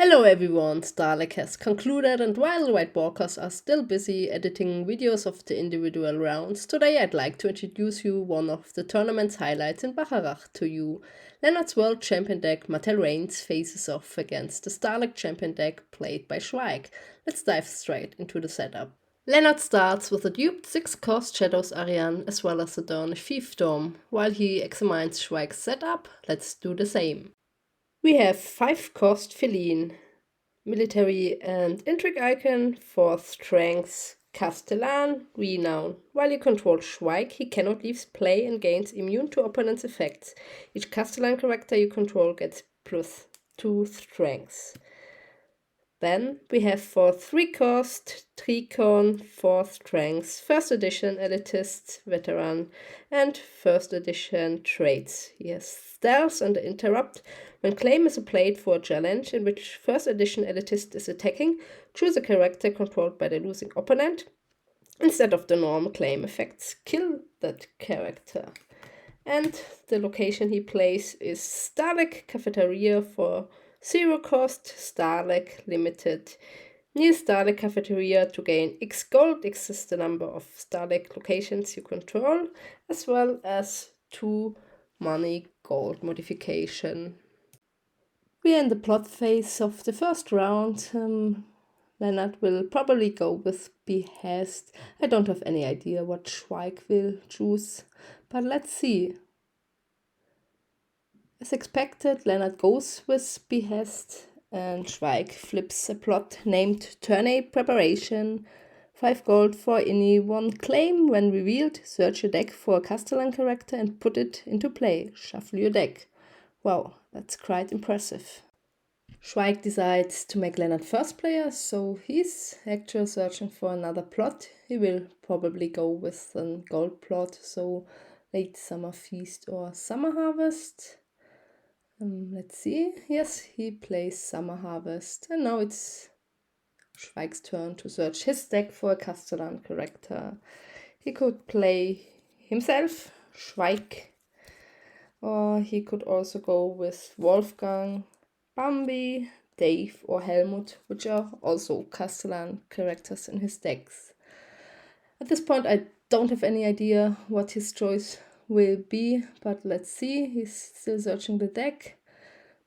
Hello everyone, Stahleck has concluded, and while the White Walkers are still busy editing videos of the individual rounds, today I'd like to introduce you one of the tournament's highlights in Bacharach to you. Lennart's World Champion deck Mattel Reigns faces off against the Stahleck Champion deck played by Schwaig. Let's dive straight into the setup. Lennart starts with a duped 6-cost Shadows Ariane as well as a Dornish Fiefdom. While he examines Schweig's setup, let's do the same. We have 5-cost Feline, military and intrigue icon, 4th strength, Castellan, renown. While you control Schweig, he cannot leave play and gains immune to opponent's effects. Each Castellan character you control gets plus 2 strengths. Then we have for 3-cost, Tricon, 4th strength, 1st edition elitist, veteran, and 1st edition traits. He has stealth and interrupt. When claim is played for a challenge in which 1st edition elitist is attacking, choose a character controlled by the losing opponent. Instead of the normal claim effects, kill that character. And the location he plays is Stahleck Cafeteria for 0-cost, Stahleck Limited. Near Stahleck Cafeteria to gain X gold. X is the number of Stahleck locations you control, as well as 2 money gold modification. We are in the plot phase of the first round. Lennart will probably go with Behest. I don't have any idea what Schweig will choose, but let's see. As expected, Lennart goes with Behest and Schweig flips a plot named Tourney Preparation. 5 gold for any 1 claim. When revealed, search your deck for a Castellan character and put it into play. Shuffle your deck. Wow, that's quite impressive. Schweig decides to make Lennart first player, so he's actually searching for another plot. He will probably go with a gold plot, so Late Summer Feast or Summer Harvest. Let's see. Yes, he plays Summer Harvest, and now it's Schweig's turn to search his deck for a Castellan character. He could play himself, Schweig, or he could also go with Wolfgang, Bambi, Dave, or Helmut, which are also Castellan characters in his decks. At this point, I don't have any idea what his choice will be, but let's see. He's still searching the deck,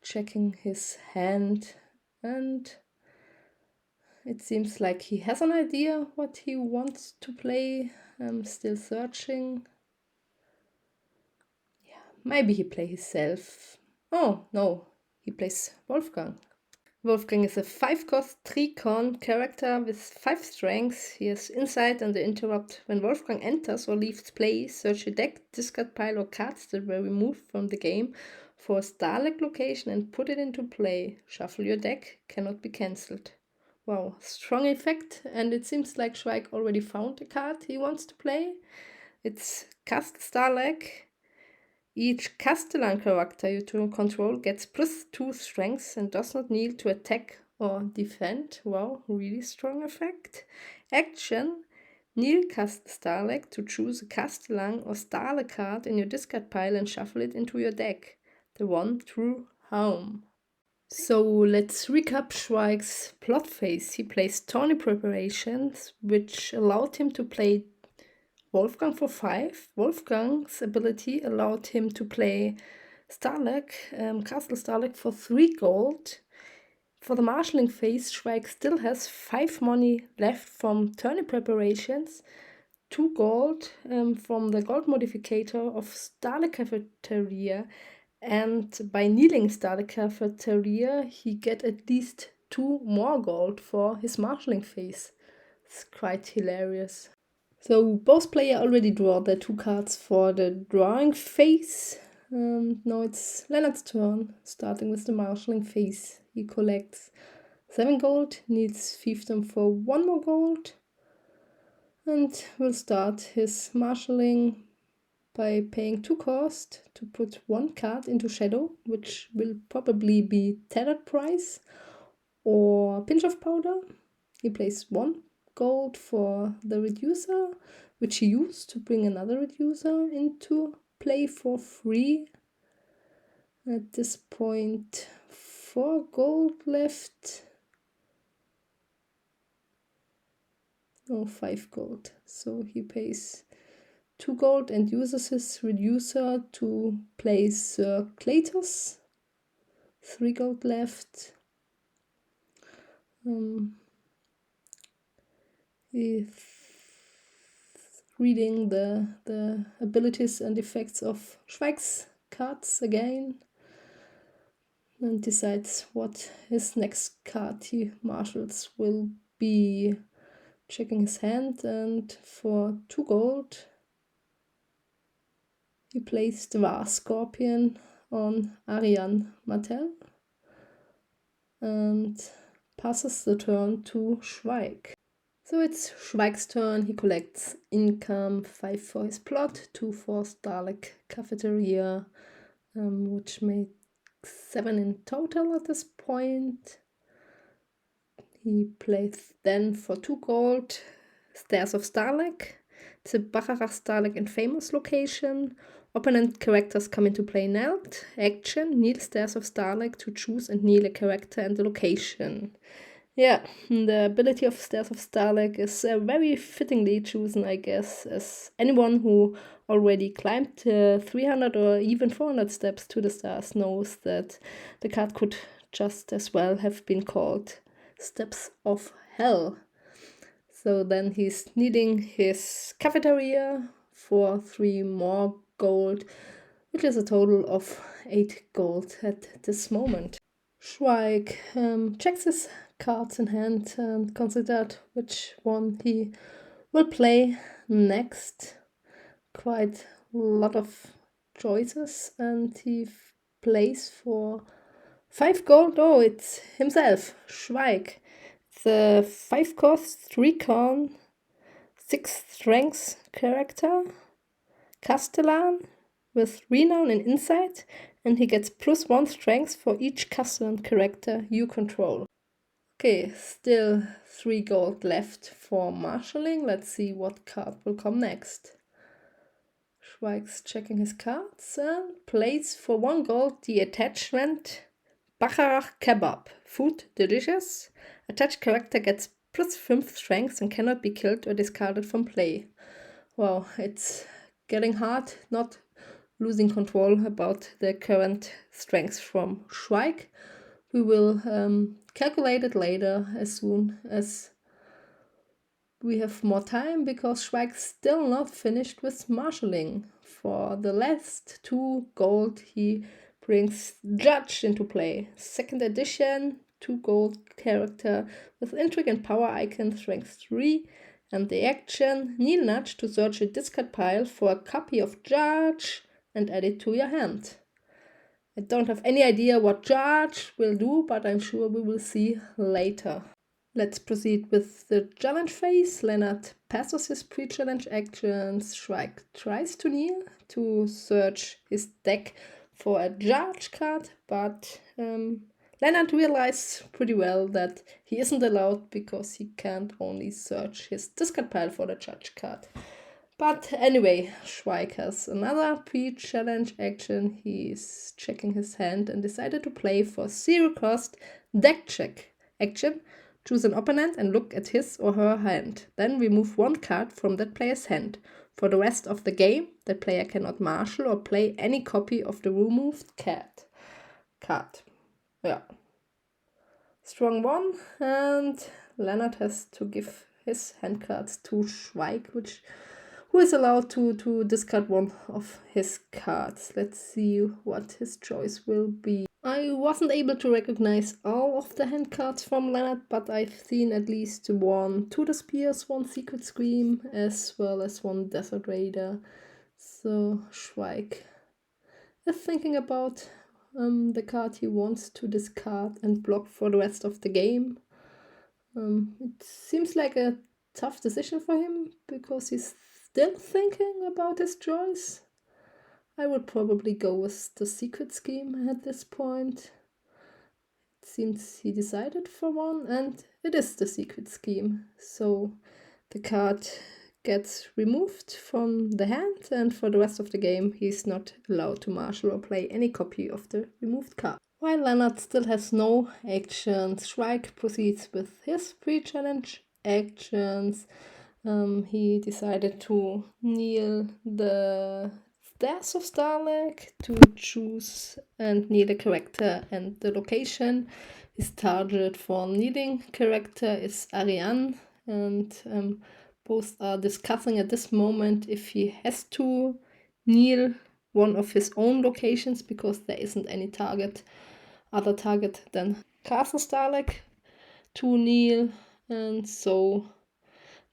checking his hand, and it seems like he has an idea what he wants to play. I'm still searching. Yeah, maybe he plays himself. Oh, no, he plays Wolfgang. Wolfgang is a 5-cost 3-con character with 5 strengths. He has insight and the interrupt. When Wolfgang enters or leaves play, search your deck, discard pile or cards that were removed from the game for a Stahleck location and put it into play. Shuffle your deck, cannot be cancelled. Wow, strong effect, and it seems like Schweig already found a card he wants to play. It's Cast Stahleck. Each Castellan character you control gets plus 2 strengths and does not need to attack or defend. Wow, really strong effect. Action: kneel cast Stahleck to choose a Castellan or Stahleck card in your discard pile and shuffle it into your deck. The one true home. So let's recap Schweig's plot phase. He plays tourney preparations, which allowed him to play Wolfgang for 5. Wolfgang's ability allowed him to play Stahleck, Castle Stahleck for 3 gold. For the marshalling phase, Schweig still has 5 money left from tourney preparations, 2 gold from the gold modificator of Stahleck Cafeteria, and by kneeling Stahleck Cafeteria, he get at least 2 more gold for his marshalling phase. It's quite hilarious. So both players already draw their 2 cards for the drawing phase. Now it's Lennart's turn, starting with the marshalling phase. He collects 7 gold, needs fiefdom for 1 more gold, and will start his marshalling by paying 2 cost to put 1 card into shadow, which will probably be Tethered Price or Pinch of Powder. He plays 1 gold for the reducer, which he used to bring another reducer into play for free. At this point, 4 gold left. No, 5 gold. So he pays 2 gold and uses his reducer to place Cletus. 3 gold left. He's reading the abilities and effects of Schwaig's cards again and decides what his next card he marshals will be. Checking his hand, and for 2 gold he plays the Var Scorpion on Ariane Martel and passes the turn to Schwaig. So it's Schwaig's turn. He collects income, 5 for his plot, 2 for Stahleck Cafeteria, which makes 7 in total at this point. He plays then for 2 gold Stairs of Stahleck. It's a Bacharach Stahleck in famous location. Opponent characters come into play knelt. Action, kneel Stairs of Stahleck to choose and kneel a character and the location. Yeah, the ability of Stairs of Stahleck is very fittingly chosen, I guess, as anyone who already climbed 300 or even 400 steps to the stars knows that the card could just as well have been called Steps of Hell. So then he's needing his cafeteria for 3 more gold, which is a total of 8 gold at this moment. Schwaig checks his cards in hand and considers which one he will play next. Quite a lot of choices, and he plays for 5 gold. Oh, it's himself, Schwaig. It's a 5 cost, 3 con, 6 strengths character, Castellan with renown and insight, and he gets +1 strength for each Castellan character you control. Okay, still 3 gold left for marshalling. Let's see what card will come next. Schweig's checking his cards and plays for 1 gold the attachment Bacharach Kebab. Food delicious. Attached character gets +5 strength and cannot be killed or discarded from play. Wow, it's getting hard not losing control about the current strength from Schwaig. We will calculate it later as soon as we have more time, because Schwaig's still not finished with marshalling. For the last 2 gold he brings Judge into play. 2nd edition, 2 gold character with intrigue and power icon, strength 3, and the action kneel nudge to search a discard pile for a copy of Judge and add it to your hand. I don't have any idea what Judge will do, but I'm sure we will see later. Let's proceed with the challenge phase. Lennart passes his pre-challenge actions. Schwaig tries to kneel to search his deck for a Judge card, but Lennart realizes pretty well that he isn't allowed because he can't only search his discard pile for the Judge card. But anyway, Schwaig has another pre-challenge action. He's checking his hand and decided to play for 0 cost deck check action. Choose an opponent and look at his or her hand. Then remove 1 card from that player's hand. For the rest of the game, that player cannot marshal or play any copy of the removed card. Yeah. Strong 1, and Lennart has to give his hand cards to Schwaig, who is allowed to discard 1 of his cards. Let's see what his choice will be. I wasn't able to recognize all of the hand cards from Lennart, but I've seen at least 1 To the Spears, 1 Secret Scream, as well as 1 Desert Raider. So Schwaig is thinking about the card he wants to discard and block for the rest of the game. It seems like a tough decision for him because he's still thinking about his choice. I would probably go with the Secret Scheme at this point. It seems he decided for 1, and it is the Secret Scheme. So the card gets removed from the hand, and for the rest of the game he's not allowed to marshal or play any copy of the removed card. While Lennart still has no actions, Schwaig proceeds with his pre-challenge actions. He decided to kneel the stairs of Stahleck to choose and kneel a character and the location. His target for kneeling character is Ariane, and both are discussing at this moment if he has to kneel one of his own locations because there isn't any other target than Castle Stahleck to kneel, and so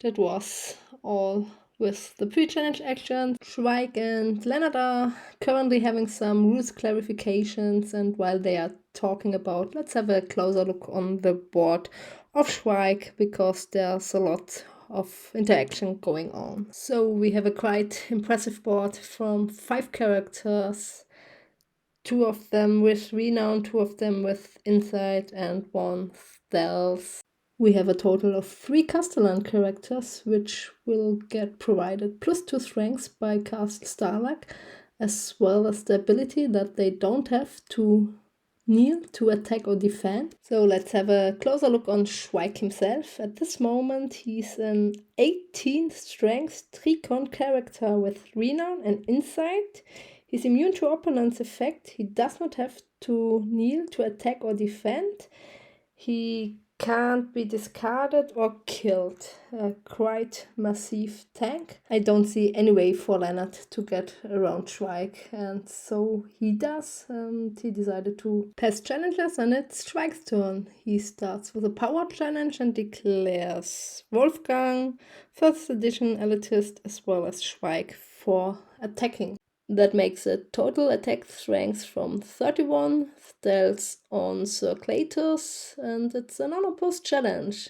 that was all with the pre-challenge action. Schwaig and Lennart are currently having some rules clarifications, and while they are talking about, let's have a closer look on the board of Schwaig because there's a lot of interaction going on. So we have a quite impressive board from 5 characters, 2 of them with renown, 2 of them with insight, and 1 stealth. We have a total of 3 Castellan characters, which will get provided +2 strengths by Castle Stahleck, as well as the ability that they don't have to kneel to attack or defend. So let's have a closer look on Schwaig himself. At this moment, he's an 18 strength Tricon character with renown and insight. He's immune to opponent's effect. He does not have to kneel to attack or defend. He can't be discarded or killed. A quite massive tank. I don't see any way for Lennart to get around Schwaig, and so he does. He decided to pass challenges, and it's Schwaig's turn. He starts with a power challenge and declares Wolfgang, 1st edition elitist, as well as Schwaig for attacking. That makes a total attack strength from 31, stealth on circulators, and it's an unopposed challenge.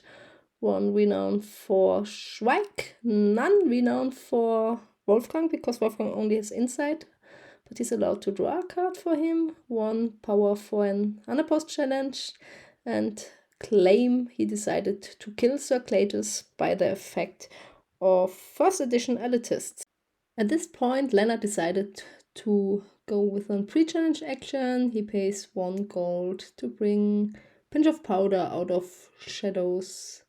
1 renown for Schwaig, none renown for Wolfgang, because Wolfgang only has insight, but he's allowed to draw a card for him. 1 power for an unopposed challenge, and claim he decided to kill circulators by the effect of 1st edition elitists. At this point, Lennart decided to go with a pre-challenge action. He pays 1 gold to bring Pinch of Powder out of shadows.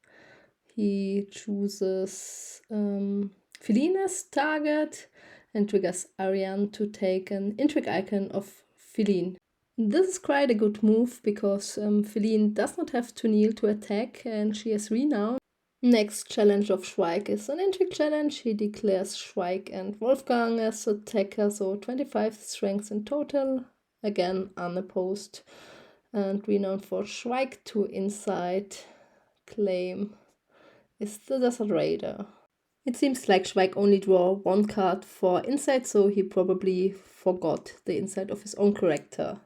He chooses Feline as target and triggers Ariane to take an intrigue icon of Feline. This is quite a good move because Feline does not have to kneel to attack and she has renown. Next challenge of Schwaig is an intrigue challenge. He declares Schwaig and Wolfgang as attacker, so 25 strengths in total, again unopposed, and renown for Schwaig to insight. Claim is the Desert Raider. It seems like Schwaig only drew 1 card for insight, so he probably forgot the insight of his own character.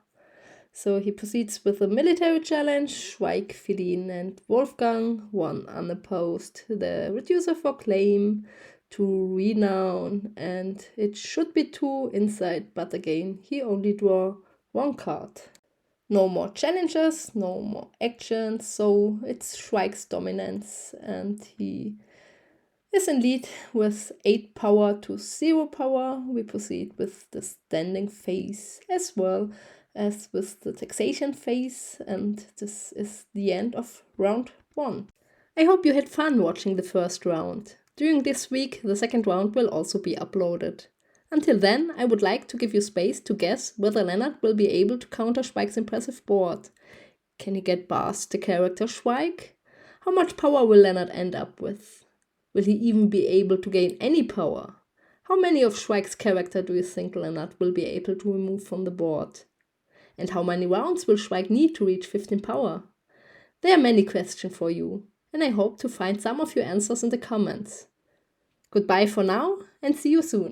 So he proceeds with a military challenge, Schwaig, Feline and Wolfgang, 1 unopposed, the reducer for claim, 2 renown, and it should be 2 insight, but again, he only drew 1 card. No more challenges, no more actions, so it's Schwaig's dominance, and he is in lead with 8 power to 0 power. We proceed with the standing phase as well as with the taxation phase, and this is the end of round 1. I hope you had fun watching the first round. During this week, the second round will also be uploaded. Until then, I would like to give you space to guess whether Lennart will be able to counter Schwaig's impressive board. Can he get past the character Schwaig? How much power will Lennart end up with? Will he even be able to gain any power? How many of Schwaig's character do you think Lennart will be able to remove from the board? And how many rounds will Schwaig need to reach 15 power? There are many questions for you, and I hope to find some of your answers in the comments. Goodbye for now, and see you soon.